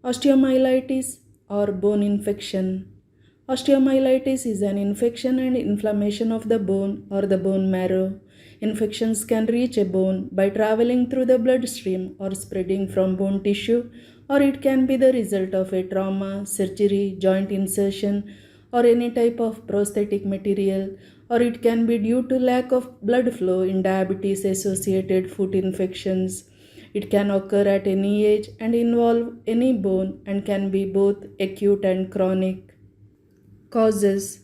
Osteomyelitis or bone infection. Osteomyelitis is an infection and inflammation of the bone or the bone marrow. Infections can reach a bone by traveling through the bloodstream or spreading from bone tissue, or it can be the result of a trauma, surgery, joint insertion, or any type of prosthetic material, or it can be due to lack of blood flow in diabetes associated foot infections. It can occur at any age and involve any bone and can be both acute and chronic. Causes.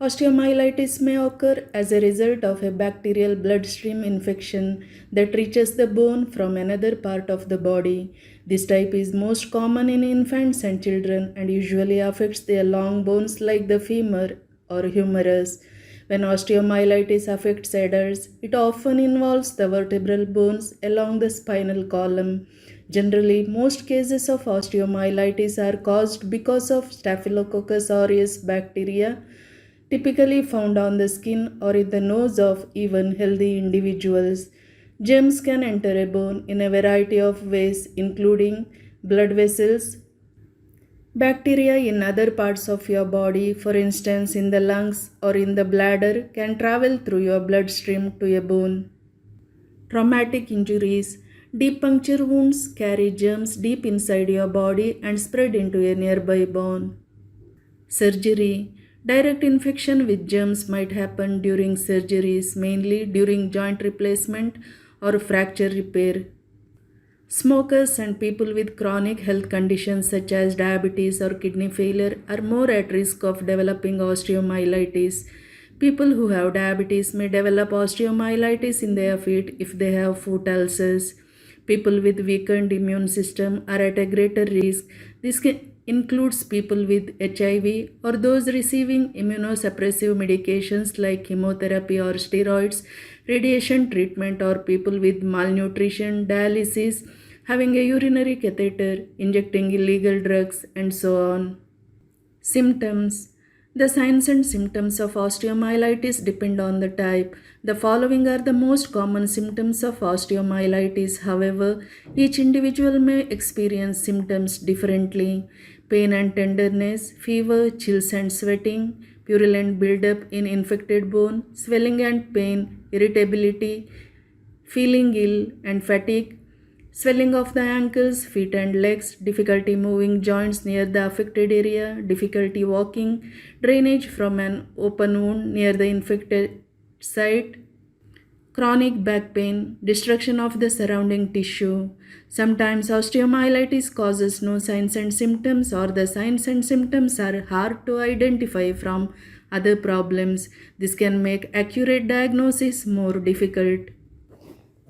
Osteomyelitis may occur as a result of a bacterial bloodstream infection that reaches the bone from another part of the body. This type is most common in infants and children and usually affects their long bones like the femur or humerus. When osteomyelitis affects adults, it often involves the vertebral bones along the spinal column. Generally, most cases of osteomyelitis are caused because of Staphylococcus aureus bacteria, typically found on the skin or in the nose of even healthy individuals. Germs can enter a bone in a variety of ways, including blood vessels, bacteria in other parts of your body, for instance in the lungs or in the bladder, can travel through your bloodstream to a bone. Traumatic injuries. Deep puncture wounds carry germs deep inside your body and spread into a nearby bone. Surgery. Direct infection with germs might happen during surgeries, mainly during joint replacement or fracture repair. Smokers and people with chronic health conditions such as diabetes or kidney failure are more at risk of developing osteomyelitis. People who have diabetes may develop osteomyelitis in their feet if they have foot ulcers. People with weakened immune system are at a greater risk. This includes people with HIV or those receiving immunosuppressive medications like chemotherapy or steroids, radiation treatment, or people with malnutrition, dialysis, having a urinary catheter, injecting illegal drugs, and so on. Symptoms. The signs and symptoms of osteomyelitis depend on the type. The following are the most common symptoms of osteomyelitis. However, each individual may experience symptoms differently. Pain and tenderness, fever, chills and sweating, purulent buildup in infected bone, swelling and pain, irritability, feeling ill and fatigue, swelling of the ankles, feet and legs, difficulty moving joints near the affected area, difficulty walking, drainage from an open wound near the infected site, chronic back pain, destruction of the surrounding tissue. Sometimes osteomyelitis causes no signs and symptoms, or the signs and symptoms are hard to identify from other problems. This can make accurate diagnosis more difficult.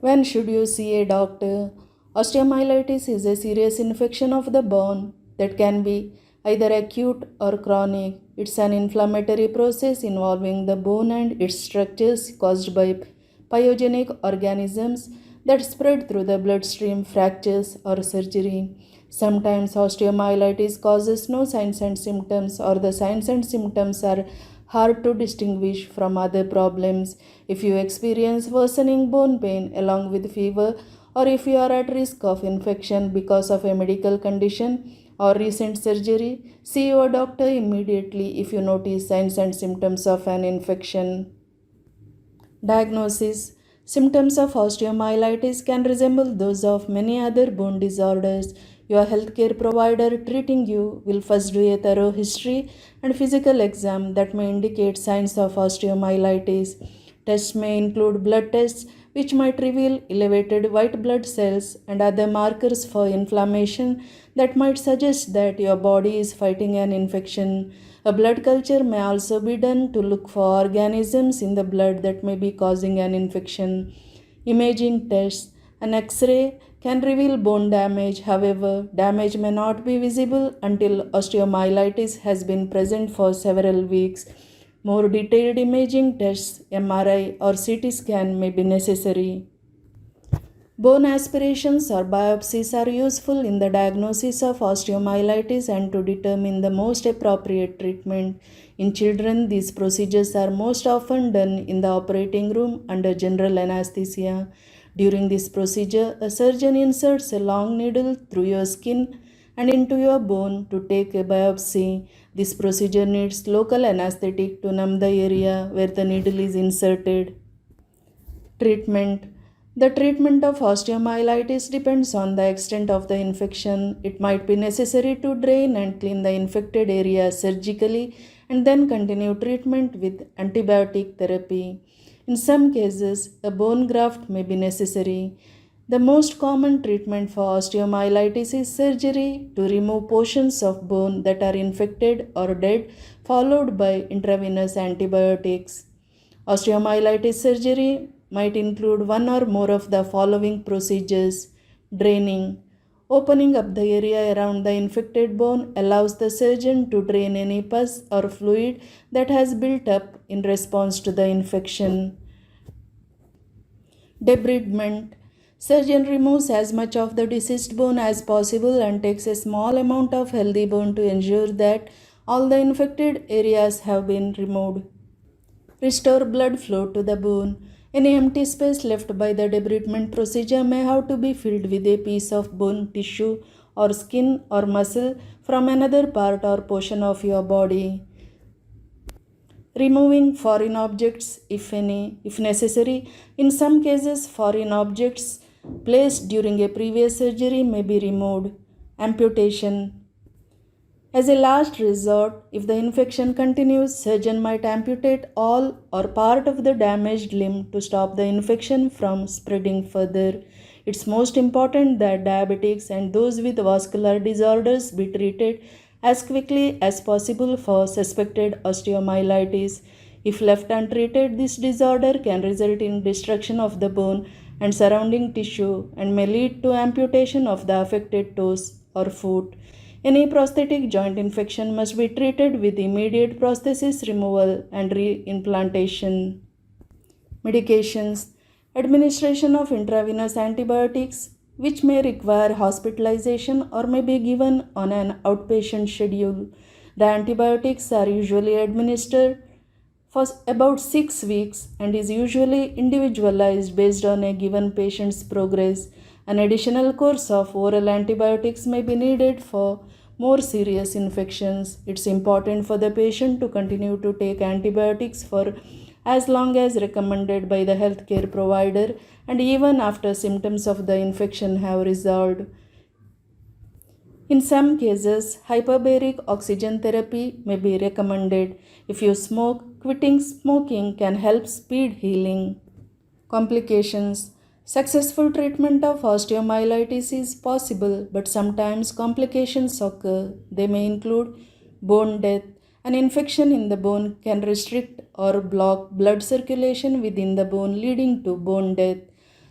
When should you see a doctor? Osteomyelitis is a serious infection of the bone that can be either acute or chronic. It's an inflammatory process involving the bone and its structures caused by pyogenic organisms that spread through the bloodstream, fractures, or surgery. Sometimes osteomyelitis causes no signs and symptoms, or the signs and symptoms are hard to distinguish from other problems. If you experience worsening bone pain along with fever, or if you are at risk of infection because of a medical condition or recent surgery, see your doctor immediately if you notice signs and symptoms of an infection. Diagnosis. Symptoms of osteomyelitis can resemble those of many other bone disorders. Your healthcare provider treating you will first do a thorough history and physical exam that may indicate signs of osteomyelitis. Tests may include blood tests, which might reveal elevated white blood cells and other markers for inflammation that might suggest that your body is fighting an infection. A blood culture may also be done to look for organisms in the blood that may be causing an infection. Imaging tests. An X-ray can reveal bone damage. However, damage may not be visible until osteomyelitis has been present for several weeks. More detailed imaging tests, MRI or CT scan may be necessary. Bone aspirations or biopsies are useful in the diagnosis of osteomyelitis and to determine the most appropriate treatment. In children, these procedures are most often done in the operating room under general anesthesia. During this procedure, a surgeon inserts a long needle through your skin and into your bone to take a biopsy. This procedure needs local anesthetic to numb the area where the needle is inserted. Treatment. The treatment of osteomyelitis depends on the extent of the infection. It might be necessary to drain and clean the infected area surgically and then continue treatment with antibiotic therapy. In some cases, a bone graft may be necessary. The most common treatment for osteomyelitis is surgery to remove portions of bone that are infected or dead, followed by intravenous antibiotics. Osteomyelitis surgery might include one or more of the following procedures: draining. Opening up the area around the infected bone allows the surgeon to drain any pus or fluid that has built up in response to the infection. Debridement. Surgeon removes as much of the diseased bone as possible and takes a small amount of healthy bone to ensure that all the infected areas have been removed. Restore blood flow to the bone. Any empty space left by the debridement procedure may have to be filled with a piece of bone, tissue, or skin or muscle from another part or portion of your body. Removing foreign objects, if any, if necessary. In some cases, foreign objects placed during a previous surgery may be removed. Amputation. As a last resort, if the infection continues, surgeon might amputate all or part of the damaged limb to stop the infection from spreading further. It's most important that diabetics and those with vascular disorders be treated as quickly as possible for suspected osteomyelitis. If left untreated, this disorder can result in destruction of the bone and surrounding tissue and may lead to amputation of the affected toes or foot. Any prosthetic joint infection must be treated with immediate prosthesis removal and reimplantation. Medications. Administration of intravenous antibiotics, which may require hospitalization or may be given on an outpatient schedule. The antibiotics are usually administered for about 6 weeks and is usually individualized based on a given patient's progress. An additional course of oral antibiotics may be needed for more serious infections. It's important for the patient to continue to take antibiotics for as long as recommended by the healthcare provider and even after symptoms of the infection have resolved. In some cases, hyperbaric oxygen therapy may be recommended. If you smoke, quitting smoking can help speed healing. Complications. Successful treatment of osteomyelitis is possible, but sometimes complications occur. They may include bone death. An infection in the bone can restrict or block blood circulation within the bone, leading to bone death.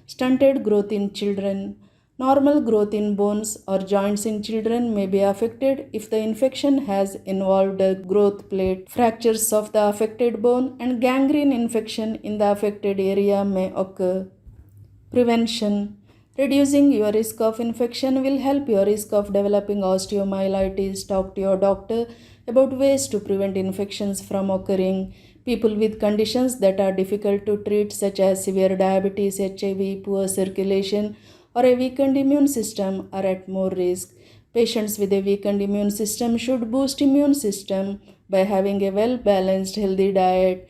Stunted growth in children. Normal growth in bones or joints in children may be affected if the infection has involved a growth plate. Fractures of the affected bone and gangrene infection in the affected area may occur. Prevention. Reducing your risk of infection will help your risk of developing osteomyelitis. Talk to your doctor about ways to prevent infections from occurring. People with conditions that are difficult to treat, such as severe diabetes, HIV, poor circulation, or a weakened immune system, are at more risk. Patients with a weakened immune system should boost immune system by having a well-balanced, healthy diet.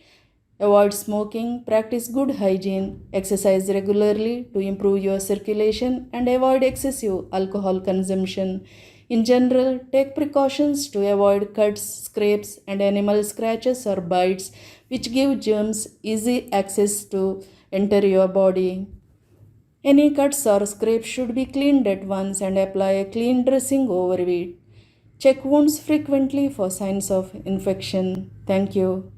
Avoid smoking, practice good hygiene, exercise regularly to improve your circulation, and avoid excessive alcohol consumption. In general, take precautions to avoid cuts, scrapes, and animal scratches or bites, which give germs easy access to enter your body. Any cuts or scrapes should be cleaned at once and apply a clean dressing over it. Check wounds frequently for signs of infection. Thank you.